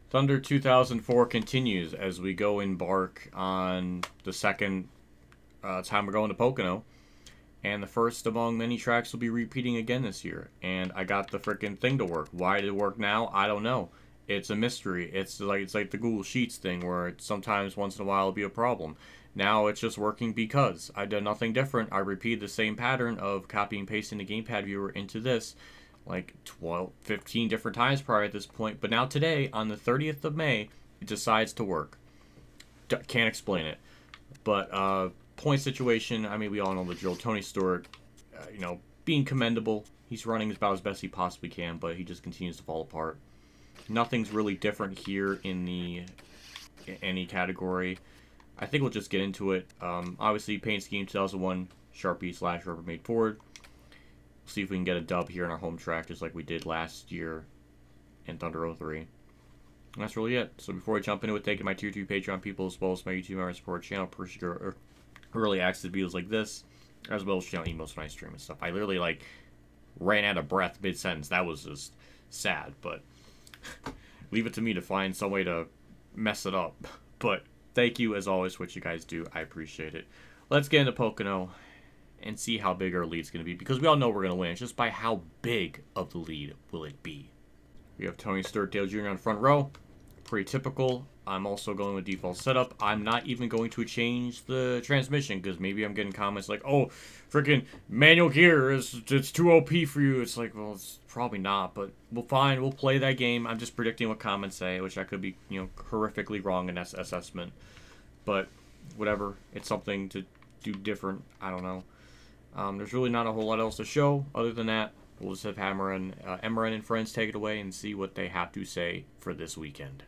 Thunder 2004 continues as we go embark on the second time we're going to Pocono. And the first among many tracks will be repeating again this year. And I got the freaking thing to work. Why did it work now? I don't know. It's a mystery. It's like the Google Sheets thing where sometimes once in a while it'll be a problem. Now it's just working because I did nothing different. I repeated the same pattern of copying and pasting the Gamepad viewer into this like 12, 15 different times prior at this point. But now today, on the 30th of May, it decides to work. Can't explain it. But point situation, I mean, we all know the drill. Tony Stewart, being commendable. He's running about as best he possibly can, but he just continues to fall apart. Nothing's really different here in any category. I think we'll just get into it. Obviously, paint scheme 2001 Sharpie / Rubbermaid Ford. See if we can get a dub here in our home track, just like we did last year in Thunder 03. And that's really it. So before I jump into it, thank you to my Tier 2 Patreon people, as well as my YouTube member support channel, for early access videos like this, as well as channel emails when I stream and stuff. I literally, ran out of breath mid-sentence. That was just sad, but leave it to me to find some way to mess it up. But thank you, as always, for what you guys do. I appreciate it. Let's get into Pocono and see how big our lead's going to be, because we all know we're going to win. It's just by how big of the lead will it be. We have Tony Stewart, Dale Jr. on front row. Pretty typical. I'm also going with default setup. I'm not even going to change the transmission, because maybe I'm getting comments like, oh, freaking manual gear, it's too OP for you. It's like, well, it's probably not, but we'll play that game. I'm just predicting what comments say, which I could be, horrifically wrong in assessment. But whatever. It's something to do different. I don't know. There's really not a whole lot else to show. Other than that, we'll just have Emran and friends take it away and see what they have to say for this weekend.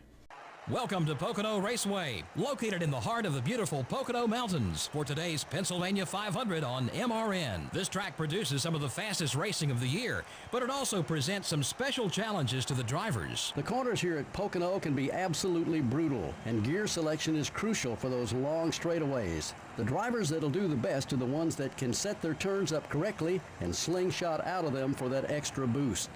Welcome to Pocono Raceway, located in the heart of the beautiful Pocono Mountains, for today's Pennsylvania 500 on MRN. This track produces some of the fastest racing of the year, but it also presents some special challenges to the drivers. The corners here at Pocono can be absolutely brutal, and gear selection is crucial for those long straightaways. The drivers that'll do the best are the ones that can set their turns up correctly and slingshot out of them for that extra boost.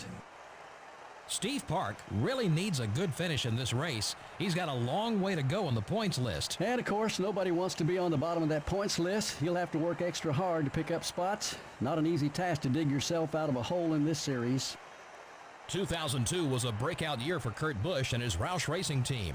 Steve Park really needs a good finish in this race. He's got a long way to go on the points list. And of course, nobody wants to be on the bottom of that points list. You'll have to work extra hard to pick up spots. Not an easy task to dig yourself out of a hole in this series. 2002 was a breakout year for Kurt Busch and his Roush Racing team.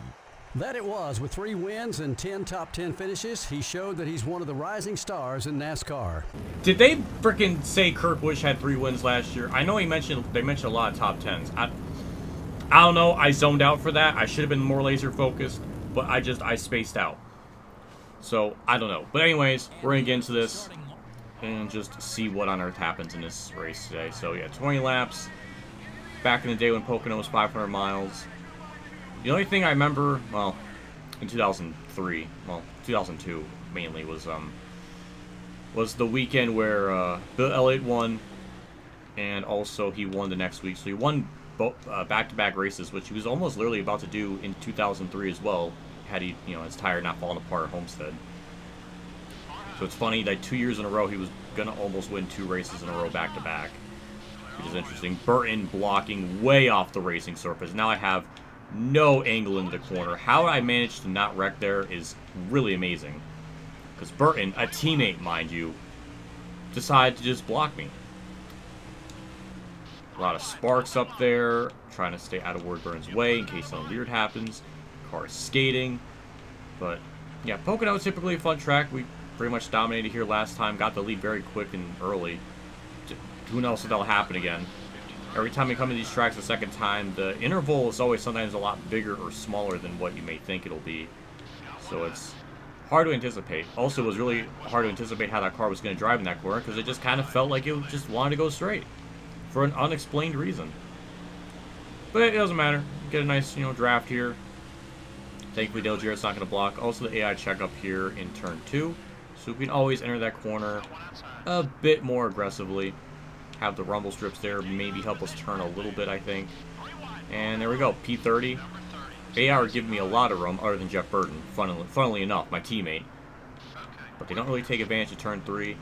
That it was. With 3 wins and 10 top 10 finishes, he showed that he's one of the rising stars in NASCAR. Did they freaking say Kurt Busch had 3 wins last year? I know they mentioned a lot of top 10s. I don't know. I zoned out for that. I should have been more laser focused, but I spaced out. So I don't know. But anyways, we're gonna get into this and just see what on earth happens in this race today. So yeah, 20 laps. Back in the day when Pocono was 500 miles. The only thing I remember, well, in 2003, well, 2002 mainly, was the weekend where Bill Elliott won, and also he won the next week. So he won both back-to-back races, which he was almost literally about to do in 2003 as well, had he, his tire not fallen apart at Homestead. So it's funny that 2 years in a row he was gonna almost win 2 races in a row back-to-back, which is interesting. Burton blocking way off the racing surface. Now I have no angle into the corner. How I managed to not wreck there is really amazing. Because Burton, a teammate mind you, decided to just block me. A lot of sparks up there, trying to stay out of Wardburn's way in case something weird happens. Car skating. But yeah, Pocono is typically a fun track. We pretty much dominated here last time, got the lead very quick and early. Who knows if that'll happen again. Every time we come to these tracks a second time, the interval is always sometimes a lot bigger or smaller than what you may think it'll be. So it's hard to anticipate. Also, it was really hard to anticipate how that car was going to drive in that corner, because it just kind of felt like it just wanted to go straight for an unexplained reason. But it doesn't matter. Get a nice, draft here. Thankfully, Dale Jarrett's not going to block. Also, the AI checkup here in turn 2. So we can always enter that corner a bit more aggressively. Have the rumble strips there, maybe help us turn a little bit, I think. And there we go, P30. AI are giving me a lot of room, other than Jeff Burton, funnily enough, my teammate. But they don't really take advantage of turn 3.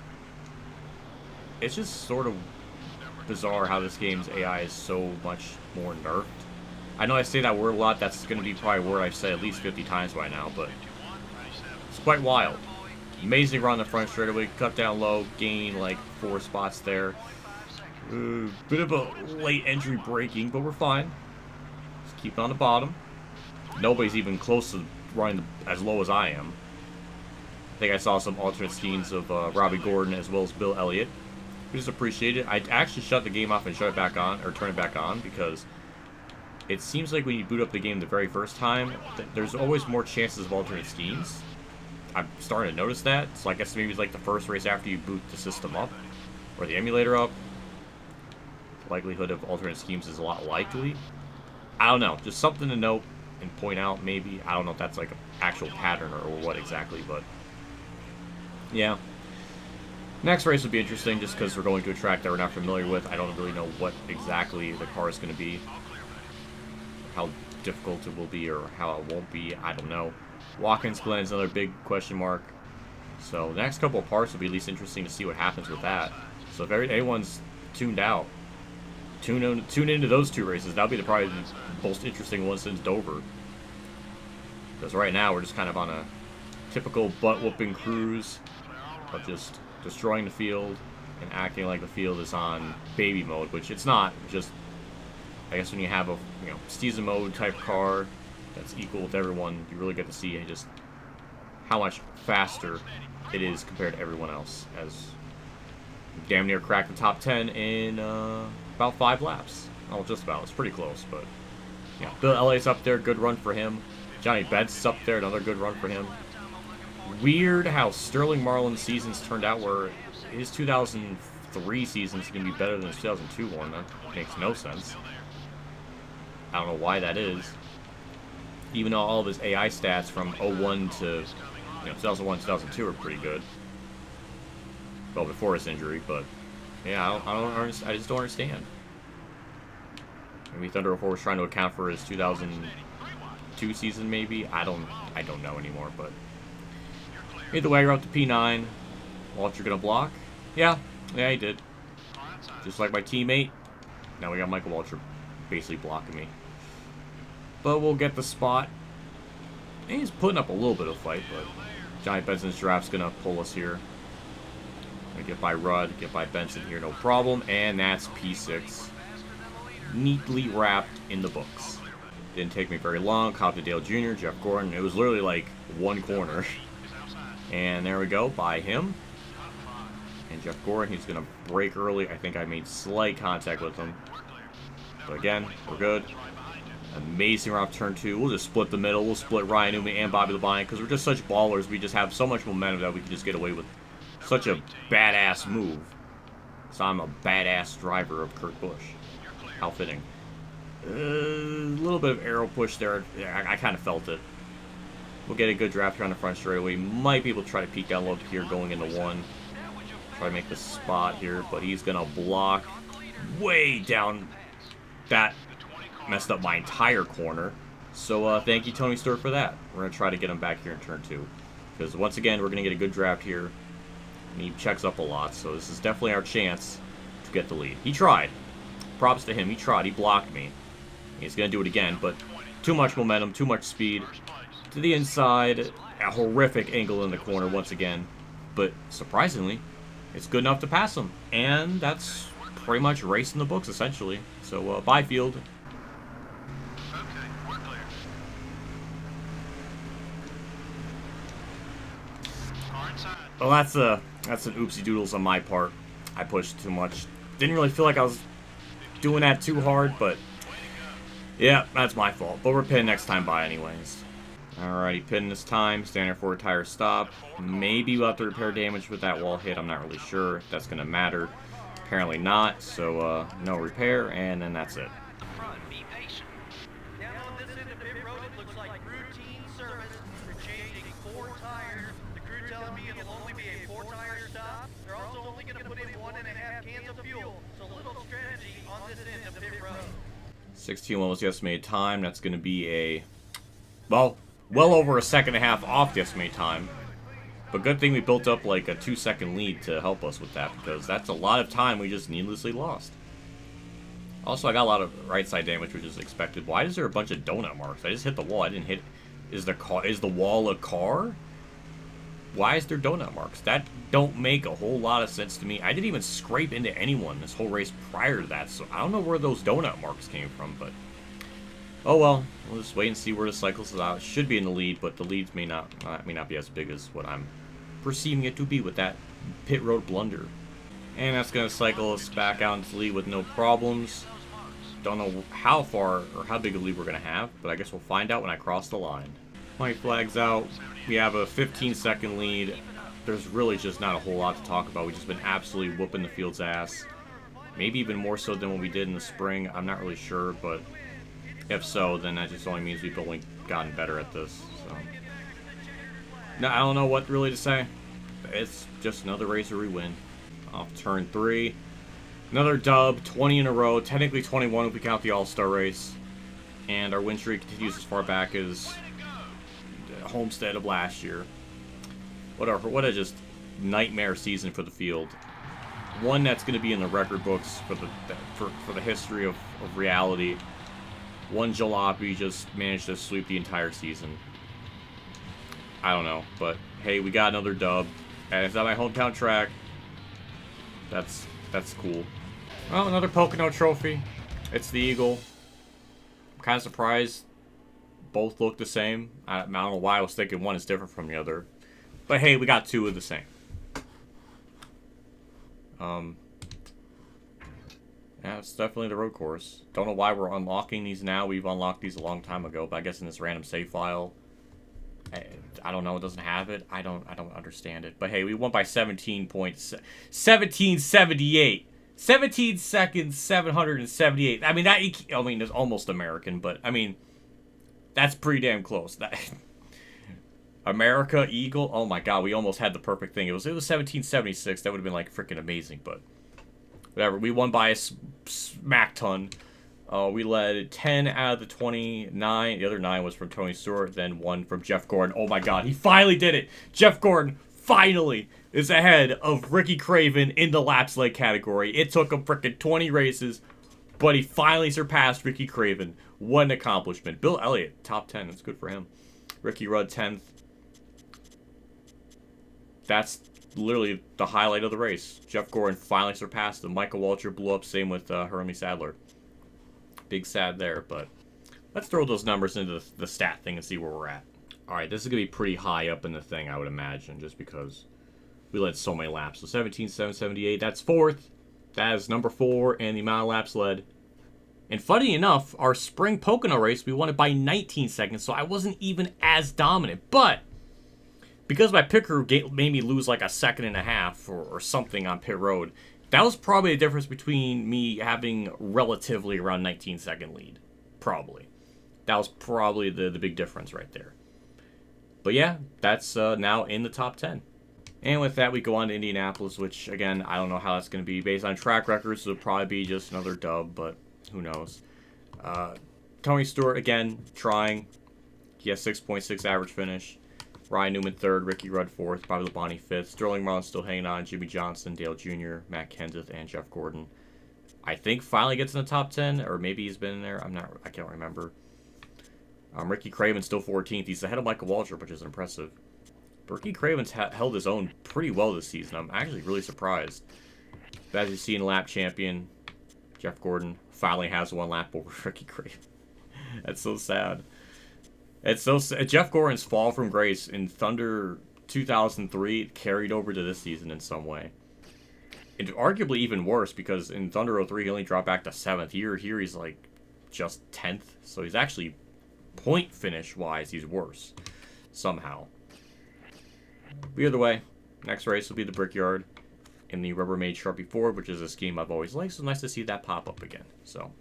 It's just sort of bizarre how this game's AI is so much more nerfed I know I say that word a lot. That's going to be probably a word I've said at least 50 times by now, but it's quite wild. Amazing run the front straightaway, cut down low, gain like 4 spots there. Bit of a late entry braking, but we're fine. Just keep it on the bottom. Nobody's even close to running as low as I am. I think I saw some alternate scenes of Robbie Gordon as well as Bill Elliott, which is appreciated. I actually shut the game off and shut it back on, or turn it back on, because it seems like when you boot up the game the very first time, there's always more chances of alternate schemes. I'm starting to notice that, so I guess maybe it's like the first race after you boot the system up, or the emulator up. The likelihood of alternate schemes is a lot likely. I don't know, just something to note and point out, maybe. I don't know if that's like an actual pattern or what exactly, but yeah. Next race would be interesting just because we're going to a track that we're not familiar with. I don't really know what exactly the car is going to be. How difficult it will be or how it won't be. I don't know. Watkins Glen is another big question mark. So the next couple of parts will be at least interesting to see what happens with that. So if anyone's tuned out, tune into those 2 races. That'll be probably the most interesting one since Dover. Because right now we're just kind of on a typical butt-whooping cruise of just destroying the field and acting like the field is on baby mode, which it's not. It's just, I guess when you have a season mode type car that's equal with everyone, you really get to see just how much faster it is compared to everyone else. As damn near cracked the top 10 in about 5 laps. Oh, just about. It's pretty close, but yeah. Bill Elliott's up there, good run for him. Johnny Betts up there, another good run for him. Weird how Sterling Marlin's seasons turned out, where his 2003 season's going to be better than his 2002 one. That makes no sense. I don't know why that is. Even though all of his AI stats from 01 to 2001, 2002 are pretty good. Well, before his injury, but yeah, I just don't understand. Maybe Thunder 04 was trying to account for his 2002 season, maybe. I don't know anymore, but either way, you're up to P9. Walter gonna block? Yeah, he did. Just like my teammate. Now we got Michael Walter basically blocking me. But we'll get the spot. And he's putting up a little bit of fight, but Johnny Benson's draft's gonna pull us here. Gonna get by Rudd, get by Benson here, no problem. And that's P6. Neatly wrapped in the books. Didn't take me very long. Cobb to Dale Jr., Jeff Gordon. It was literally like 1 corner. And there we go, by him. And Jeff Gordon, he's going to brake early. I think I made slight contact with him. But again, we're good. Amazing off turn 2. We'll just split the middle. We'll split Ryan Newman and Bobby Labonte because we're just such ballers. We just have so much momentum that we can just get away with such a badass move. So I'm a badass driver of Kurt Busch. How fitting. A little bit of arrow push there. Yeah, I kind of felt it. We'll get a good draft here on the front straightaway. Might be able to try to peek down low here going into 1. Try to make the spot here, but he's going to block way down. That messed up my entire corner. So thank you, Tony Stewart, for that. We're going to try to get him back here in turn 2. Because once again, we're going to get a good draft here. And he checks up a lot, so this is definitely our chance to get the lead. He tried. Props to him. He tried. He blocked me. He's going to do it again, but too much momentum, too much speed. To the inside, a horrific angle in the corner once again. But surprisingly, it's good enough to pass him. And that's pretty much race in the books, essentially. So, bye, field. Well, that's an oopsie doodles on my part. I pushed too much. Didn't really feel like I was doing that too hard, but yeah, that's my fault. But we're pinning next time by anyways. Alrighty, pin this time. Stand there for a tire stop. Maybe we'll have to repair damage with that wall hit. I'm not really sure if that's going to matter. Apparently not, so no repair, and then that's it. $16.1 was the estimated time. That's going to be a, well over a second and a half off the estimated time. But good thing we built up like a 2-second lead to help us with that, because that's a lot of time we just needlessly lost. Also, I got a lot of right side damage, which is expected. Why is there a bunch of donut marks? I just hit the wall. I didn't hit... Is the wall a car? Why is there donut marks? That don't make a whole lot of sense to me. I didn't even scrape into anyone this whole race prior to that, so I don't know where those donut marks came from, but... Oh well, we'll just wait and see where the cycles is out. It should be in the lead, but the leads may not be as big as what I'm perceiving it to be with that pit road blunder. And that's going to cycle us back out into the lead with no problems. Don't know how far or how big a lead we're going to have, but I guess we'll find out when I cross the line. White flag's out. We have a 15-second lead. There's really just not a whole lot to talk about. We've just been absolutely whooping the field's ass. Maybe even more so than what we did in the spring. I'm not really sure, but if so, then that just only means we've only gotten better at this. So, no, I don't know what really to say. It's just another race where we win. Off turn 3. Another dub, 20 in a row. Technically 21 if we count the All-Star race. And our win streak continues as far back as Homestead of last year. What a just nightmare season for the field. One that's going to be in the record books for the history of reality. One jalopy just managed to sweep the entire season. I don't know, but hey, we got another dub. And it's at my hometown track. That's cool. Well, another Pocono trophy. It's the Eagle. I'm kind of surprised both look the same. I don't know why I was thinking one is different from the other. But hey, we got two of the same. Yeah, it's definitely the road course. Don't know why we're unlocking these now. We've unlocked these a long time ago, but I guess in this random save file, I don't know. It doesn't have it. I don't understand it. But hey, we won by 1778. 17 seconds, 778. I mean it's almost American, but I mean that's pretty damn close. That America Eagle. Oh my God, we almost had the perfect thing. It was 1776. That would have been like freaking amazing, but whatever. We won by a smack ton. We led 10 out of the 29. The other 9 was from Tony Stewart, then 1 from Jeff Gordon. Oh my God, he finally did it. Jeff Gordon finally is ahead of Ricky Craven in the laps led category. It took him freaking 20 races, but he finally surpassed Ricky Craven. What an accomplishment. Bill Elliott, top 10. That's good for him. Ricky Rudd, 10th. That's literally the highlight of the race. Jeff Gordon finally surpassed him. Michael Waltrip blew up. Same with Hermie Sadler. Big sad there, but let's throw those numbers into the stat thing and see where we're at. Alright, this is going to be pretty high up in the thing, I would imagine, just because we led so many laps. So 17,778, that's 4th. That is number 4 in the amount of laps led. And funny enough, our spring Pocono race, we won it by 19 seconds, so I wasn't even as dominant. But because my pit crew made me lose like a second and a half or something on pit road, that was probably the difference between me having relatively around 19-second lead. Probably. That was probably the big difference right there. But yeah, that's now in the top 10. And with that, we go on to Indianapolis, which, again, I don't know how that's going to be. Based on track records, it'll probably be just another dub, but who knows. Tony Stewart, again, trying. He has 6.6 average finish. Ryan Newman 3rd, Ricky Rudd 4th, Bobby Labonte 5th, Sterling Marlin still hanging on, Jimmy Johnson, Dale Jr., Matt Kenseth, and Jeff Gordon. I think finally gets in the top 10, or maybe he's been in there. I can't remember. Ricky Craven still 14th. He's ahead of Michael Waltrip, which is impressive. But Ricky Craven's held his own pretty well this season. I'm actually really surprised. But as you see in lap champion, Jeff Gordon finally has one lap over Ricky Craven. That's so sad. It's so Jeff Gordon's fall from grace in Thunder 2003 carried over to this season in some way. And arguably even worse because in Thunder 03 he only dropped back to 7th. Here he's like just 10th. So he's actually point finish wise he's worse somehow. But either way, next race will be the Brickyard in the Rubbermaid Sharpie Ford, which is a scheme I've always liked. So nice to see that pop up again. So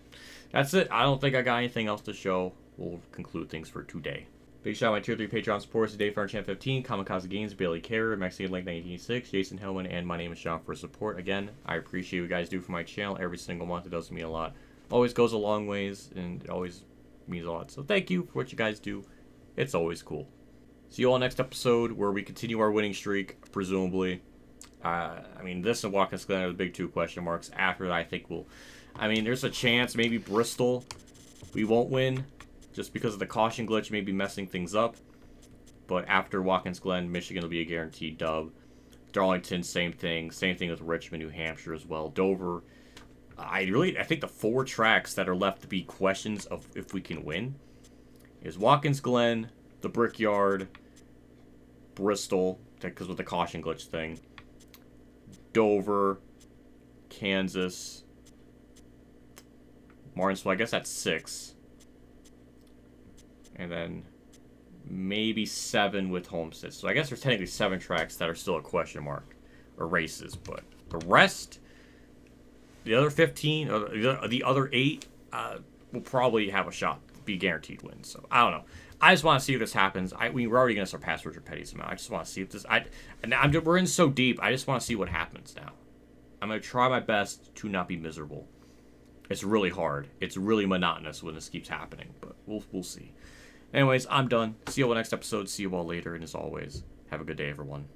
that's it. I don't think I got anything else to show. We'll conclude things for today. Big shout out to my Tier 3 Patreon supporters today for Champ 15, Kamikazegames, Bailey Carrer, Maxine Lake 1986, Jason Hellman, and my name is Sean for support. Again, I appreciate what you guys do for my channel every single month. It does mean a lot. Always goes a long ways, and it always means a lot. So thank you for what you guys do. It's always cool. See you all next episode where we continue our winning streak, presumably. I mean, this and Watkins Glen are the big 2 question marks. After that, I think I mean, there's a chance maybe Bristol we won't win just because of the caution glitch maybe messing things up. But after Watkins Glen, Michigan will be a guaranteed dub. Darlington, same thing. Same thing with Richmond, New Hampshire as well. Dover. I think the 4 tracks that are left to be questions of if we can win is Watkins Glen, the Brickyard, Bristol, because with the caution glitch thing, Dover, Kansas, Martinsville. I guess that's 6. And then maybe 7 with Homestead. So I guess there's technically 7 tracks that are still a question mark, or races. But the rest, the other 15, or the other 8, will probably have a shot, be guaranteed wins. So I don't know. I just want to see if this happens. We're already going to surpass Richard Petty's amount. I just want to see if this. We're in so deep. I just want to see what happens now. I'm going to try my best to not be miserable. It's really hard. It's really monotonous when this keeps happening, but we'll see. Anyways, I'm done. See you all next episode. See you all later, and as always, have a good day, everyone.